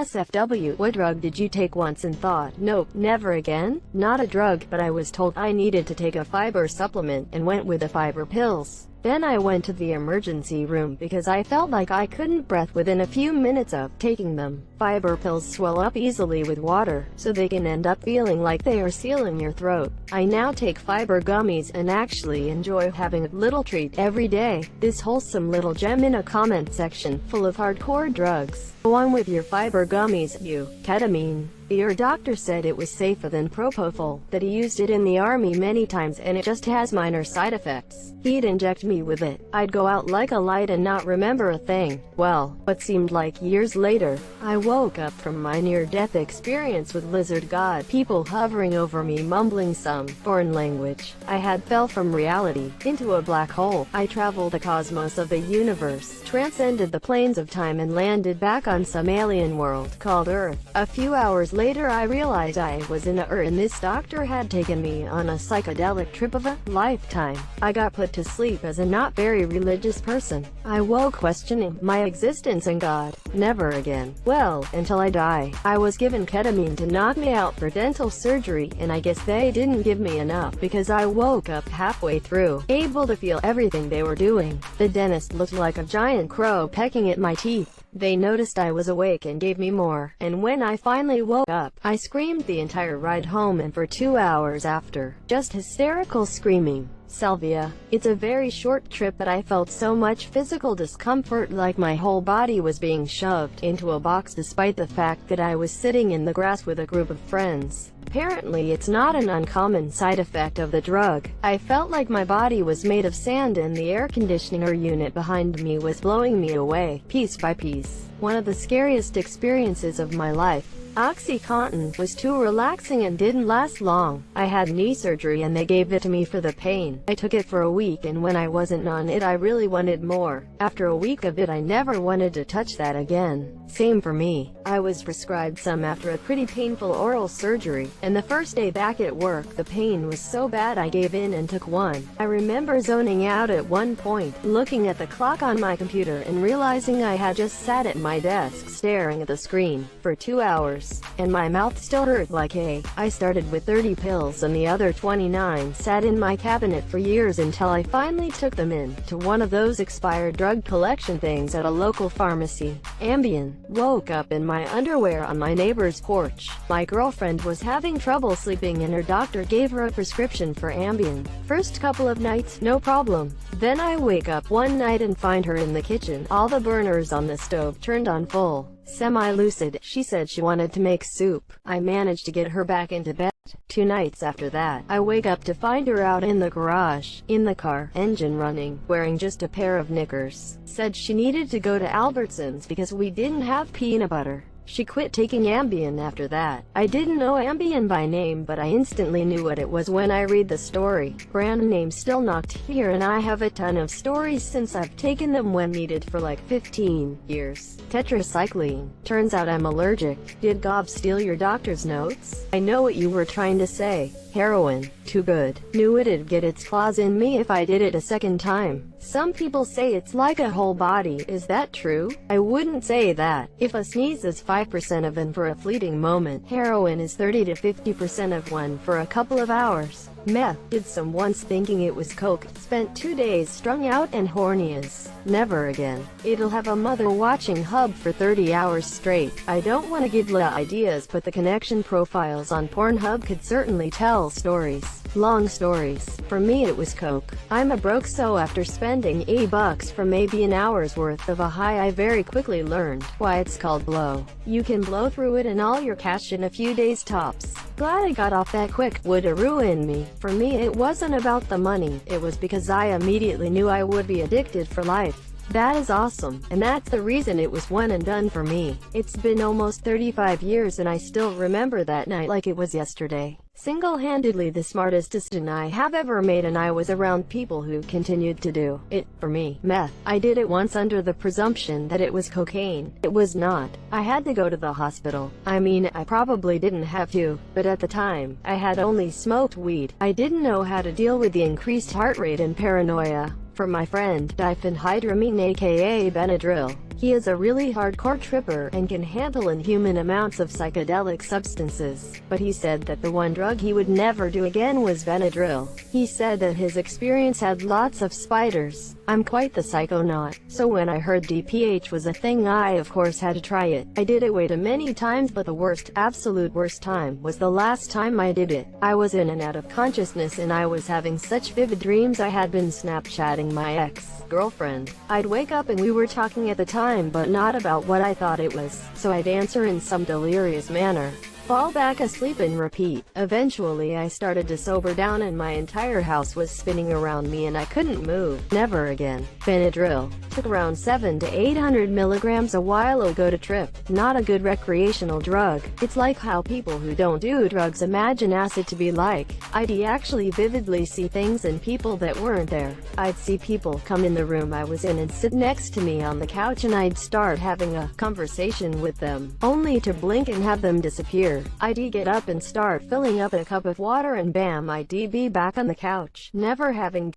nsfw. What drug did you take once and thought, nope, never again? Not a drug, but I was told I needed to take a fiber supplement and went with the fiber pills. Then I went to the emergency room because I felt like I couldn't breathe within a few minutes of taking them. Fiber pills swell up easily with water, so they can end up feeling like they are sealing your throat. I now take fiber gummies and actually enjoy having a little treat every day. This wholesome little gem in a comment section full of hardcore drugs. Go on with your fiber gummies, you. Ketamine. Your doctor said it was safer than propofol, that he used it in the army many times and it just has minor side effects. He'd inject me with it. I'd go out like a light and not remember a thing. Well, what seemed like years later, I woke up from my near-death experience with lizard god people hovering over me mumbling some foreign language. I had fell from reality into a black hole. I traveled the cosmos of the universe, transcended the planes of time and landed back on some alien world called Earth. A few hours later I realized I was in Earth and this doctor had taken me on a psychedelic trip of a lifetime. I got put to sleep as a not very religious person. I woke questioning my existence and God. Never again. Well, until I die. I was given ketamine to knock me out for dental surgery, and I guess they didn't give me enough because I woke up halfway through, able to feel everything they were doing. The dentist looked like a giant crow pecking at my teeth. They noticed I was awake and gave me more, and when I finally woke up, I screamed the entire ride home and for 2 hours after. Just hysterical screaming. Salvia. It's a very short trip but I felt so much physical discomfort like my whole body was being shoved into a box despite the fact that I was sitting in the grass with a group of friends. Apparently it's not an uncommon side effect of the drug. I felt like my body was made of sand and the air conditioner unit behind me was blowing me away, piece by piece. One of the scariest experiences of my life. OxyContin was too relaxing and didn't last long. I had knee surgery and they gave it to me for the pain. I took it for a week and when I wasn't on it I really wanted more. After a week of it I never wanted to touch that again. Same for me. I was prescribed some after a pretty painful oral surgery, and the first day back at work the pain was so bad I gave in and took one. I remember zoning out at one point, looking at the clock on my computer and realizing I had just sat at my desk staring at the screen for 2 hours, and my mouth still hurt like hay. I started with 30 pills and the other 29 sat in my cabinet for years until I finally took them in to one of those expired drug collection things at a local pharmacy. Ambien. Woke up in my underwear on my neighbor's porch. My girlfriend was having trouble sleeping and her doctor gave her a prescription for Ambien. First couple of nights, no problem. Then I wake up one night and find her in the kitchen, all the burners on the stove turned on full. Semi-lucid, she said she wanted to make soup. I managed to get her back into bed. 2 nights after that, I wake up to find her out in the garage, in the car, engine running, wearing just a pair of knickers. Said she needed to go to Albertsons because we didn't have peanut butter. She quit taking Ambien after that. I didn't know Ambien by name, but I instantly knew what it was when I read the story. Brand name still knocked here, and I have a ton of stories since I've taken them when needed for like 15 years. Tetracycline. Turns out I'm allergic. Did Gob steal your doctor's notes? I know what you were trying to say. Heroin. Too good. Knew it'd get its claws in me if I did it a second time. Some people say it's like a whole body. Is that true? I wouldn't say that. If a sneeze is 5% of one for a fleeting moment, heroin is 30 to 50% of one for a couple of hours. Meth. Did some once thinking it was coke. Spent 2 days strung out and horny as never again. It'll have a mother watching hub for 30 hours straight. I don't want to give la ideas, but the connection profiles on Pornhub could certainly tell stories. Long stories. For me it was coke. I'm a broke, so after spending $80 for maybe an hour's worth of a high I very quickly learned why it's called blow. You can blow through it and all your cash in a few days tops. Glad I got off that quick. Woulda ruined me. For me it wasn't about the money, it was because I immediately knew I would be addicted for life. That is awesome, and that's the reason it was one and done for me. It's been almost 35 years and I still remember that night like it was yesterday. Single-handedly the smartest decision I have ever made, and I was around people who continued to do it. For me, meth. I did it once under the presumption that it was cocaine. It was not. I had to go to the hospital. I mean, I probably didn't have to, but at the time, I had only smoked weed. I didn't know how to deal with the increased heart rate and paranoia. For my friend, diphenhydramine aka Benadryl. He is a really hardcore tripper and can handle inhuman amounts of psychedelic substances, but he said that the one drug he would never do again was Benadryl. He said that his experience had lots of spiders. I'm quite the psychonaut, so when I heard DPH was a thing I of course had to try it. I did it way too many times, but the worst, absolute worst time was the last time I did it. I was in and out of consciousness and I was having such vivid dreams. I had been Snapchatting my ex-girlfriend. I'd wake up and we were talking at the time, but not about what I thought it was, so I'd answer in some delirious manner, fall back asleep and repeat. Eventually I started to sober down and my entire house was spinning around me and I couldn't move. Never again. Benadryl. Took around 700 to 800 milligrams a while ago to trip. Not a good recreational drug. It's like how people who don't do drugs imagine acid to be like. I'd actually vividly see things and people that weren't there. I'd see people come in the room I was in and sit next to me on the couch and I'd start having a conversation with them, only to blink and have them disappear. I'd get up and start filling up a cup of water and bam, I'd be back on the couch, never having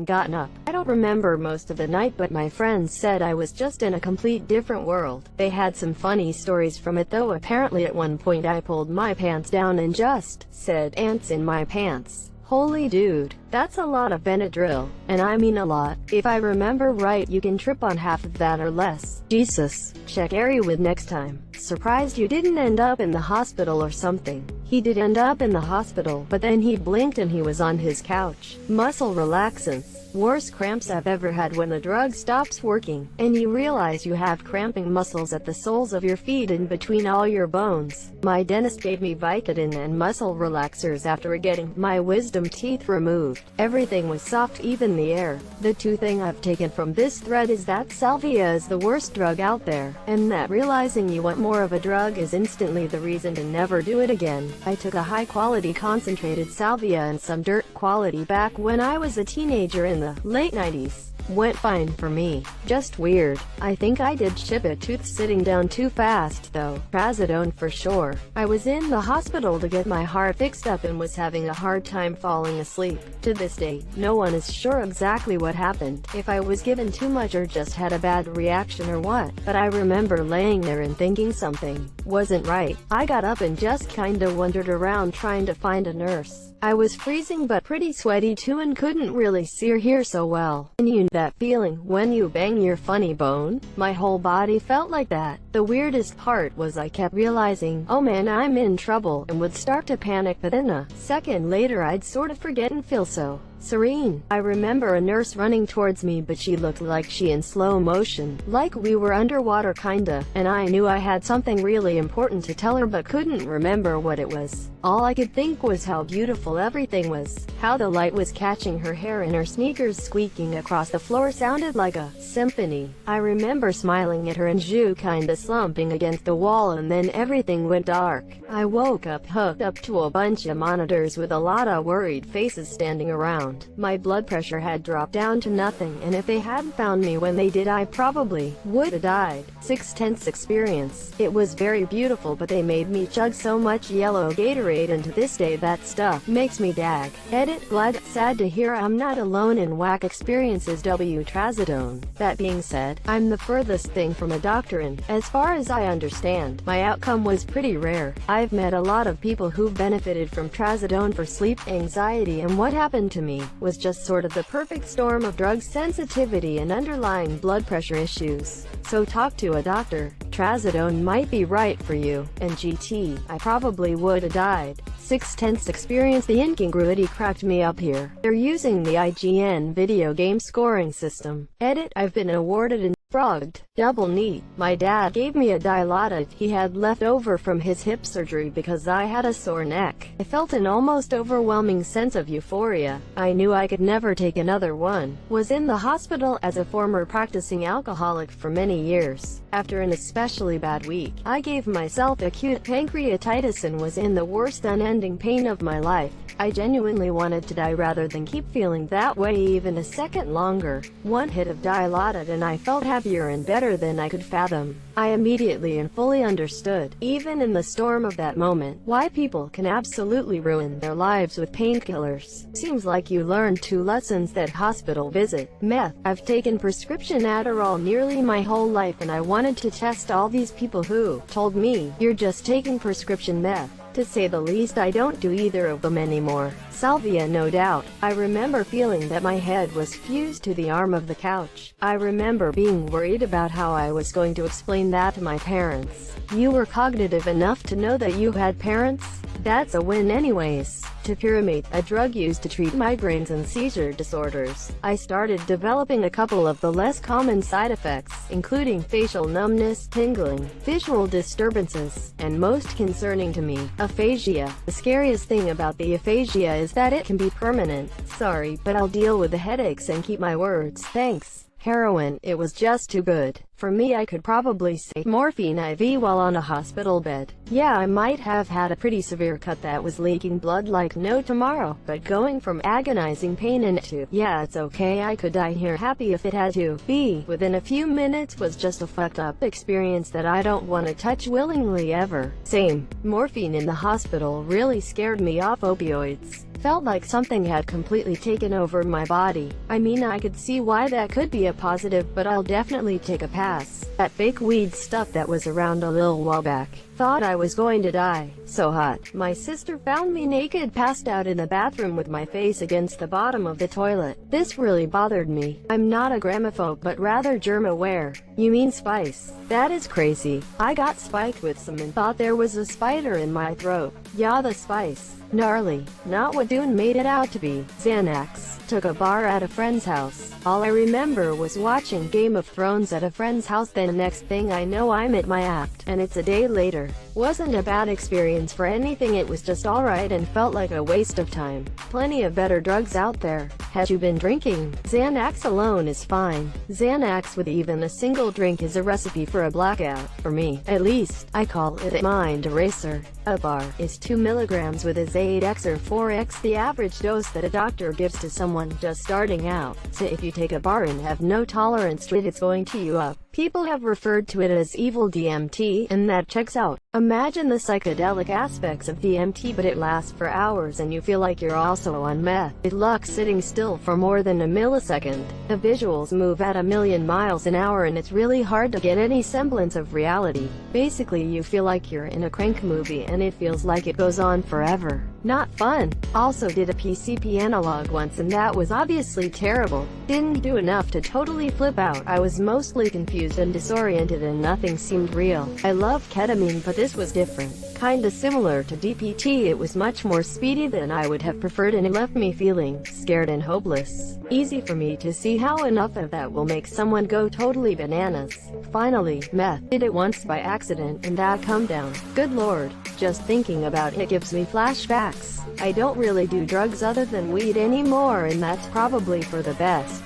gotten up. I don't remember most of the night, but my friends said I was just in a complete different world. They had some funny stories from it though. Apparently at one point I pulled my pants down and just said ants in my pants. Holy dude, that's a lot of Benadryl, and I mean a lot. If I remember right, you can trip on half of that or less. Jesus. Check Ari with next time. Surprised you didn't end up in the hospital or something. He did end up in the hospital, but then he blinked and he was on his couch. Muscle relaxants. Worst cramps I've ever had when the drug stops working, and you realize you have cramping muscles at the soles of your feet in between all your bones. My dentist gave me Vicodin and muscle relaxers after getting my wisdom teeth removed. Everything was soft, even the air. The two things I've taken from this thread is that salvia is the worst drug out there, and that realizing you want more of a drug is instantly the reason to never do it again. I took a high-quality concentrated salvia and some dirt quality back when I was a teenager in the late 90s. Went fine for me. Just weird. I think I did chip a tooth sitting down too fast though. Trazodone for sure. I was in the hospital to get my heart fixed up and was having a hard time falling asleep. To this day, no one is sure exactly what happened, if I was given too much or just had a bad reaction or what, but I remember laying there and thinking something wasn't right. I got up and just kinda wandered around trying to find a nurse. I was freezing but pretty sweaty too and couldn't really see or hear so well. And you know that feeling when you bang your funny bone? My whole body felt like that. The weirdest part was I kept realizing, oh man, I'm in trouble, and would start to panic, but then a second later I'd sort of forget and feel so serene. I remember a nurse running towards me, but she looked like she in slow motion, like we were underwater kinda, and I knew I had something really important to tell her but couldn't remember what it was. All I could think was how beautiful everything was, how the light was catching her hair and her sneakers squeaking across the floor sounded like a symphony. I remember smiling at her and Zhu kinda slumping against the wall, and then everything went dark. I woke up hooked up to a bunch of monitors with a lot of worried faces standing around. My blood pressure had dropped down to nothing, and if they hadn't found me when they did, I probably would have died. 6/10 experience. It was very beautiful, but they made me chug so much yellow Gatorade, and to this day that stuff makes me gag. Edit. Glad. Sad to hear I'm not alone in whack experiences. Trazodone. That being said, I'm the furthest thing from a doctor, and as far as I understand, my outcome was pretty rare. I've met a lot of people who benefited from Trazodone for sleep anxiety, and what happened to me was just sort of the perfect storm of drug sensitivity and underlying blood pressure issues. So talk to a doctor. Trazodone might be right for you. And GT, I probably would have died. 6/10 experience. The incongruity cracked me up here. They're using the IGN video game scoring system. Edit. I've been awarded an frogged. Double neat. My dad gave me a Dilaudid he had left over from his hip surgery because I had a sore neck. I felt an almost overwhelming sense of euphoria. I knew I could never take another one. Was in the hospital as a former practicing alcoholic for many years. After an especially bad week, I gave myself acute pancreatitis and was in the worst unending pain of my life. I genuinely wanted to die rather than keep feeling that way even a second longer. One hit of Dilaudid and I felt happier and better better than I could fathom. I immediately and fully understood, even in the storm of that moment, why people can absolutely ruin their lives with painkillers. Seems like you learned 2 lessons that hospital visit. Meth. I've taken prescription Adderall nearly my whole life, and I wanted to test all these people who told me, "You're just taking prescription meth." To say the least, I don't do either of them anymore. Salvia, no doubt. I remember feeling that my head was fused to the arm of the couch. I remember being worried about how I was going to explain that to my parents. You were cognitive enough to know that you had parents? That's a win anyways. Topiramate, a drug used to treat migraines and seizure disorders. I started developing a couple of the less common side effects, including facial numbness, tingling, visual disturbances, and most concerning to me, aphasia. The scariest thing about the aphasia is that it can be permanent. Sorry, but I'll deal with the headaches and keep my words. Thanks. Heroin, it was just too good. For me, I could probably say morphine IV while on a hospital bed. Yeah, I might have had a pretty severe cut that was leaking blood like no tomorrow, but going from agonizing pain into, yeah, it's okay, I could die here happy if it had to be, within a few minutes was just a fucked up experience that I don't want to touch willingly ever. Same. Morphine in the hospital really scared me off. Opioids felt like something had completely taken over my body. I mean, I could see why that could be a positive, but I'll definitely take a pass. That fake weed stuff that was around a little while back. Thought I was going to die. So hot. My sister found me naked, passed out in the bathroom with my face against the bottom of the toilet. This really bothered me. I'm not a germaphobe, but rather germ-aware. You mean spice? That is crazy. I got spiked with some and thought there was a spider in my throat. Yeah, the spice. Gnarly. Not what Dune made it out to be. Xanax. Took a bar at a friend's house. All I remember was watching Game of Thrones at a friend's house, then next thing I know I'm at my act, and it's a day later. Wasn't a bad experience for anything, it was just alright and felt like a waste of time. Plenty of better drugs out there. Had you been drinking? Xanax alone is fine. Xanax with even a single drink is a recipe for a blackout. For me, at least. I call it a mind eraser. A bar is 2 milligrams with is 8x or 4x the average dose that a doctor gives to someone just starting out. So if you take a bar and have no tolerance to it, it's going to you up. People have referred to it as evil DMT, and that checks out. Imagine the psychedelic aspects of DMT, but it lasts for hours and you feel like you're also on meth. It looks sitting still for more than a millisecond. The visuals move at 1,000,000 miles an hour and it's really hard to get any semblance of reality. Basically, you feel like you're in a crank movie and it feels like it goes on forever. Not fun. Also did a PCP analog once and that was obviously terrible. Didn't do enough to totally flip out. I was mostly confused and disoriented and nothing seemed real. I love ketamine, but this was different. Kinda similar to DPT, it was much more speedy than I would have preferred and it left me feeling scared and hopeless. Easy for me to see how enough of that will make someone go totally bananas. Finally, meth. Did it once by accident and that come down. Good lord. Just thinking about it gives me flashbacks. I don't really do drugs other than weed anymore, and that's probably for the best.